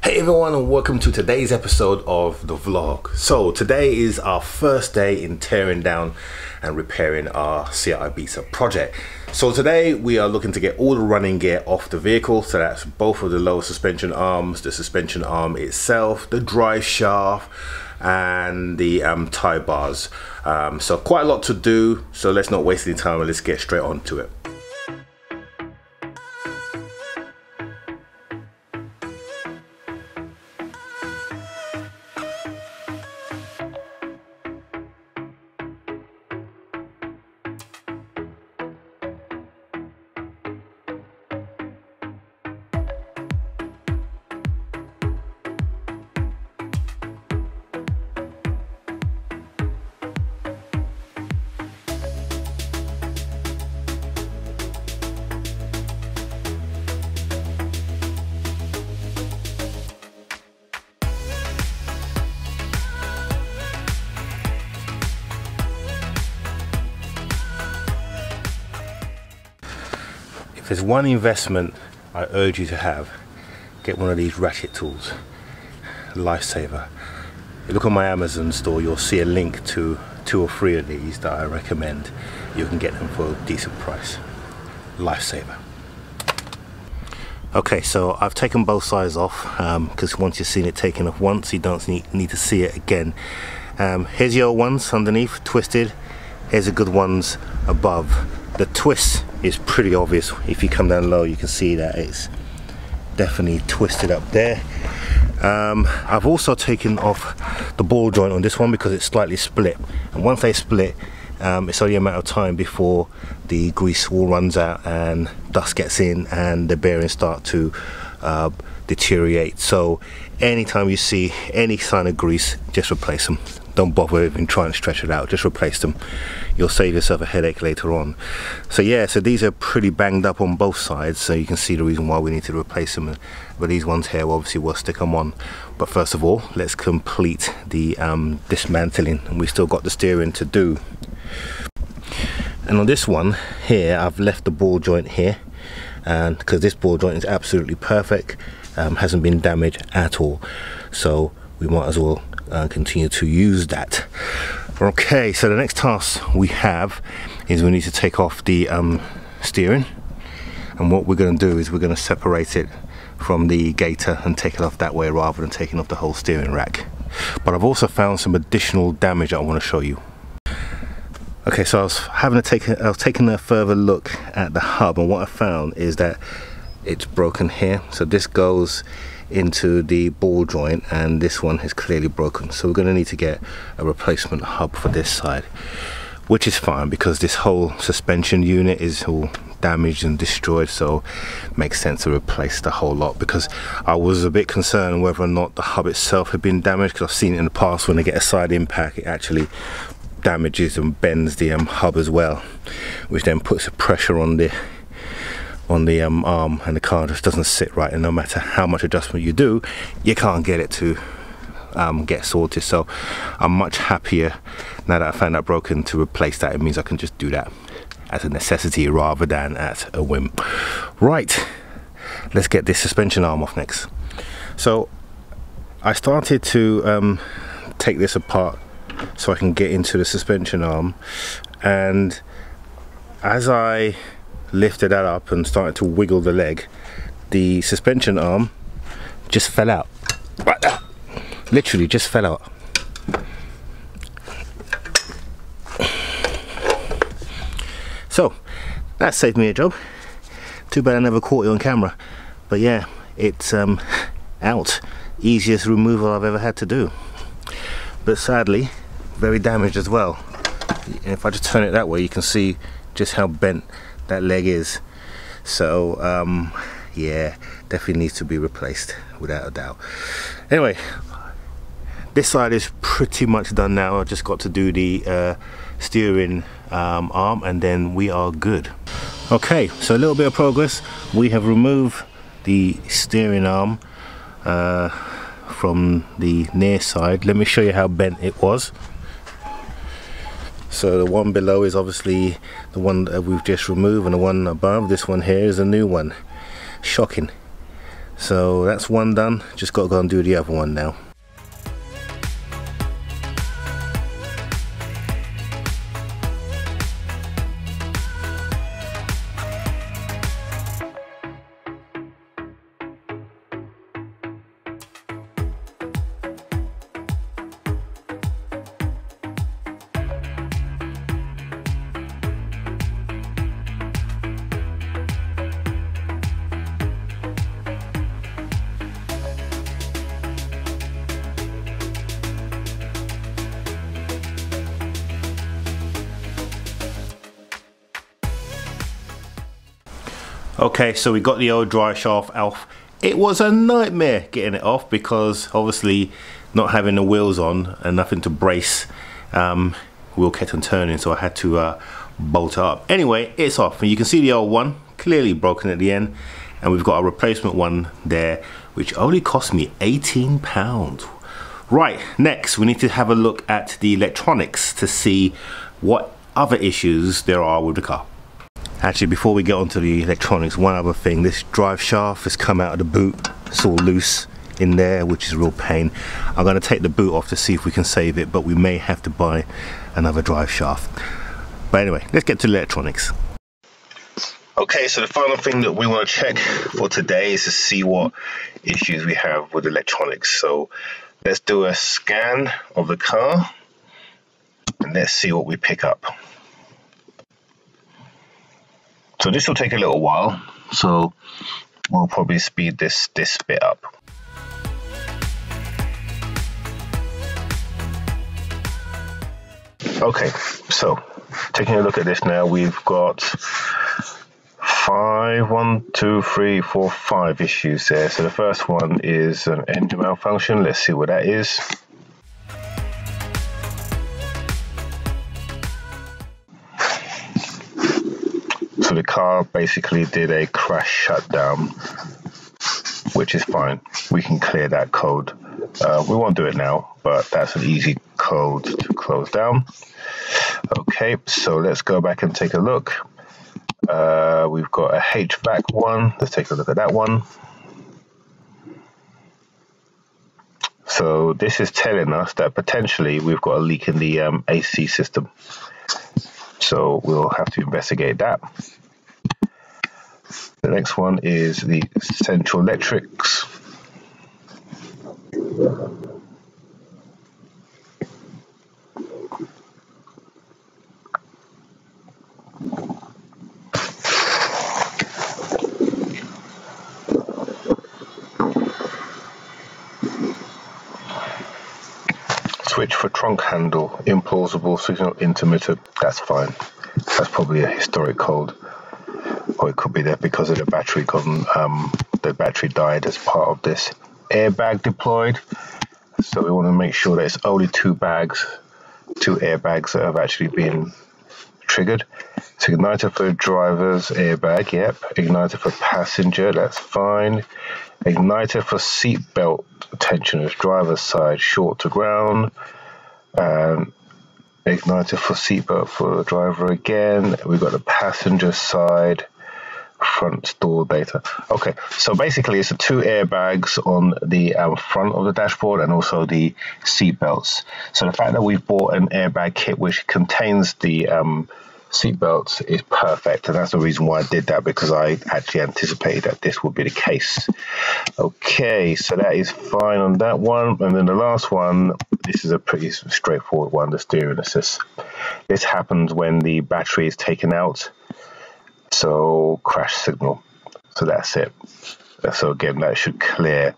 Hey everyone, and welcome to today's episode of the vlog. So today is our first day in tearing down and repairing our Seat Ibiza project. So today we are looking to get all the running gear off the vehicle. So that's both of the lower suspension arms, the suspension arm itself, the drive shaft, and the tie bars. So quite a lot to do, so let's not waste any time and let's get straight on to it. If there's one investment I urge you to have, get one of these ratchet tools. Lifesaver. You look on my Amazon store, you'll see a link to 2 or 3 of these that I recommend. You can get them for a decent price. Lifesaver. Okay, so I've taken both sides off because once you've seen it taken off once, you don't need to see it again. Here's your old ones underneath, twisted. Here's the good ones above. The twist is pretty obvious. If you come down low, you can see that it's definitely twisted up there. I've also taken off the ball joint on this one because it's slightly split, and once they split, it's only a matter of time before the grease all runs out and dust gets in and the bearings start to deteriorate. So anytime you see any sign of grease, just replace them. Don't bother even trying to stretch it out, just replace them. You'll save yourself a headache later on. So yeah, so these are pretty banged up on both sides, so you can see the reason why we need to replace them. But these ones here, obviously we'll stick them on. But first of all, let's complete the dismantling, and we still got the steering to do. And on this one here, I've left the ball joint here, and because this ball joint is absolutely perfect, hasn't been damaged at all, so we might as well continue to use that. Okay, so the next task we have is we need to take off the steering, and what we're going to do is we're going to separate it from the gator and take it off that way rather than taking off the whole steering rack. But I've also found some additional damage that I want to show you. Okay, so I was taking a further look at the hub, and what I found is that it's broken here. So this goes into the ball joint and this one is clearly broken, so we're going to need to get a replacement hub for this side, which is fine because this whole suspension unit is all damaged and destroyed, so it makes sense to replace the whole lot. Because I was a bit concerned whether or not the hub itself had been damaged, because I've seen it in the past when they get a side impact, it actually damages and bends the hub as well, which then puts a pressure on the arm, and the car just doesn't sit right, and no matter how much adjustment you do, you can't get it to get sorted. So I'm much happier now that I found that broken to replace that. It means I can just do that as a necessity rather than at a whim. Right, let's get this suspension arm off next. So I started to take this apart so I can get into the suspension arm, and as I lifted that up and started to wiggle the leg, the suspension arm just fell out. Right there. Literally just fell out. So that saved me a job. Too bad I never caught it on camera. But yeah, it's out. Easiest removal I've ever had to do. But sadly, very damaged as well. And if I just turn it that way, you can see just how bent that leg is. So yeah, definitely needs to be replaced without a doubt. Anyway, this side is pretty much done now. I just got to do the steering arm, and then we are good. Okay, so a little bit of progress. We have removed the steering arm from the near side. Let me show you how bent it was. So the one below is obviously the one that we've just removed, and the one above, this one here, is a new one. Shocking. So that's one done, just got to go and do the other one now. Okay, so we got the old drive shaft off. It was a nightmare getting it off because obviously not having the wheels on and nothing to brace, wheel kept on turning, so I had to bolt it up. Anyway, it's off, and you can see the old one clearly broken at the end, and we've got a replacement one there which only cost me £18. Right, next we need to have a look at the electronics to see what other issues there are with the car. Actually, before we get onto the electronics, one other thing, this drive shaft has come out of the boot. It's all loose in there, which is a real pain. I'm going to take the boot off to see if we can save it, but we may have to buy another drive shaft. But anyway, let's get to the electronics. Okay, so the final thing that we want to check for today is to see what issues we have with electronics. So let's do a scan of the car and let's see what we pick up. So this will take a little while, so we'll probably speed this bit up. Okay, so taking a look at this now, we've got 5 issues there. So the first one is an engine malfunction. Let's see what that is. So the car basically did a crash shutdown, which is fine. We can clear that code. We won't do it now, but that's an easy code to close down. Okay, so let's go back and take a look. We've got a HVAC one. Let's take a look at that one. So this is telling us that potentially we've got a leak in the AC system. So we'll have to investigate that. The next one is the central electrics. Switch for trunk handle, implausible signal intermittent. That's fine. That's probably a historic code. Or it could be there because of the battery. The battery died as part of this. Airbag deployed. So we want to make sure that it's only two airbags that have actually been triggered. So igniter for driver's airbag, yep. Igniter for passenger, that's fine. Igniter for seat belt tensioners, driver's side, short to ground. Igniter for seat belt for the driver again. We've got the passenger side, front stall data. Okay, so basically it's the two airbags on the front of the dashboard and also the seat belts. So the fact that we've bought an airbag kit which contains the seat belts is perfect, and that's the reason why I did that, because I actually anticipated that this would be the case. Okay, so that is fine on that one. And then the last one, this is a pretty straightforward one, the steering assist. This happens when the battery is taken out. So crash signal. So that's it. So again, that should clear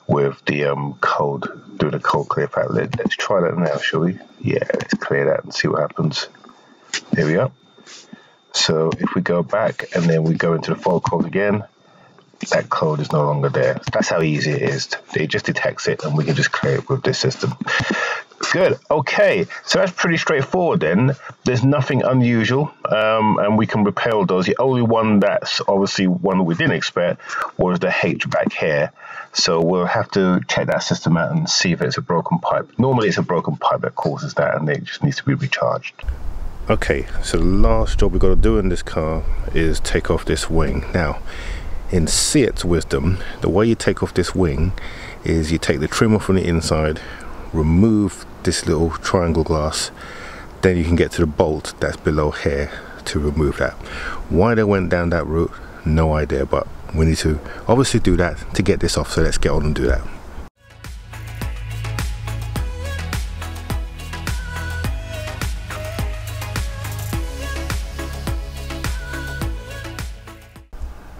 with the code. Do the code clear fact. Let's try that now, shall we? Yeah, let's clear that and see what happens. There we are. So if we go back and then we go into the fault code again, that code is no longer there. That's how easy it is. It just detects it and we can just clear it with this system. Good. Okay, so that's pretty straightforward then. There's nothing unusual, and we can repair all those. The only one that's obviously one we didn't expect was the HVAC here. So we'll have to check that system out and see if it's a broken pipe. Normally it's a broken pipe that causes that, and it just needs to be recharged. Okay, so the last job we've got to do in this car is take off this wing. Now, in Seat's wisdom, the way you take off this wing is you take the trim off on the inside, remove this little triangle glass, then you can get to the bolt that's below here to remove that. Why they went down that route, no idea, but we need to obviously do that to get this off, so let's get on and do that.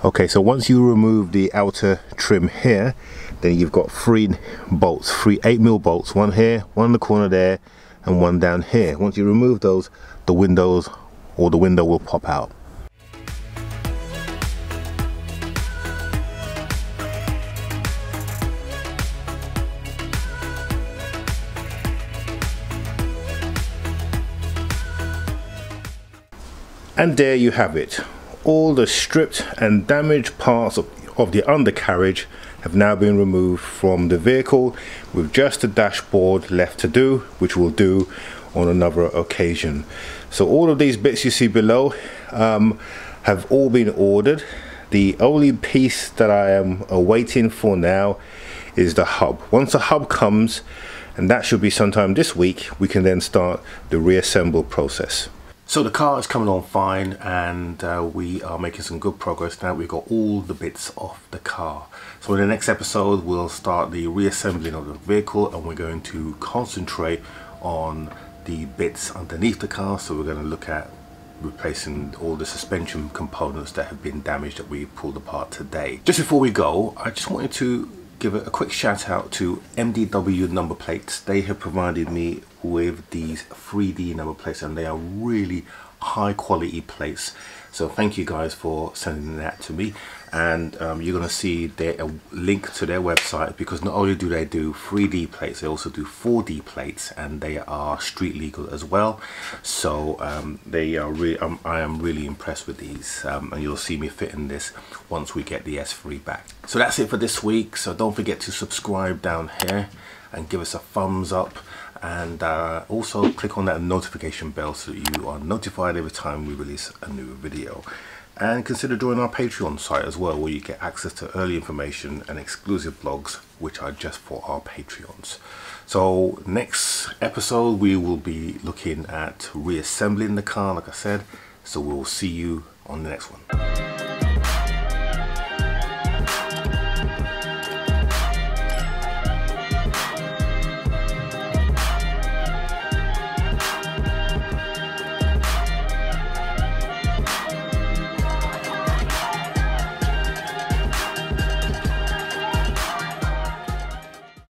Okay, so once you remove the outer trim here, then you've got three bolts, three 8mm bolts, one here, one in the corner there, and one down here. Once you remove those, the window will pop out. And there you have it. All the stripped and damaged parts of the undercarriage have now been removed from the vehicle, with just the dashboard left to do, which we'll do on another occasion. So all of these bits you see below have all been ordered. The only piece that I am awaiting for now is the hub. Once the hub comes, and that should be sometime this week, we can then start the reassemble process. So the car is coming on fine, and we are making some good progress now. We've got all the bits off the car. So in the next episode, we'll start the reassembling of the vehicle, and we're going to concentrate on the bits underneath the car. So we're going to look at replacing all the suspension components that have been damaged that we pulled apart today. Just before we go, I just wanted to give a quick shout out to MDW number plates. They have provided me with these 3D number plates, and they are really high quality plates. So thank you guys for sending that to me, and you're going to see a link to their website, because not only do they do 3D plates, they also do 4D plates, and they are street legal as well. So they are really, I am really impressed with these, and you'll see me fitting this once we get the S3 back. So that's it for this week. So don't forget to subscribe down here and give us a thumbs up, and also click on that notification bell so that you are notified every time we release a new video. And consider joining our Patreon site as well, where you get access to early information and exclusive blogs which are just for our Patreons. So next episode we will be looking at reassembling the car, like I said. So we'll see you on the next one.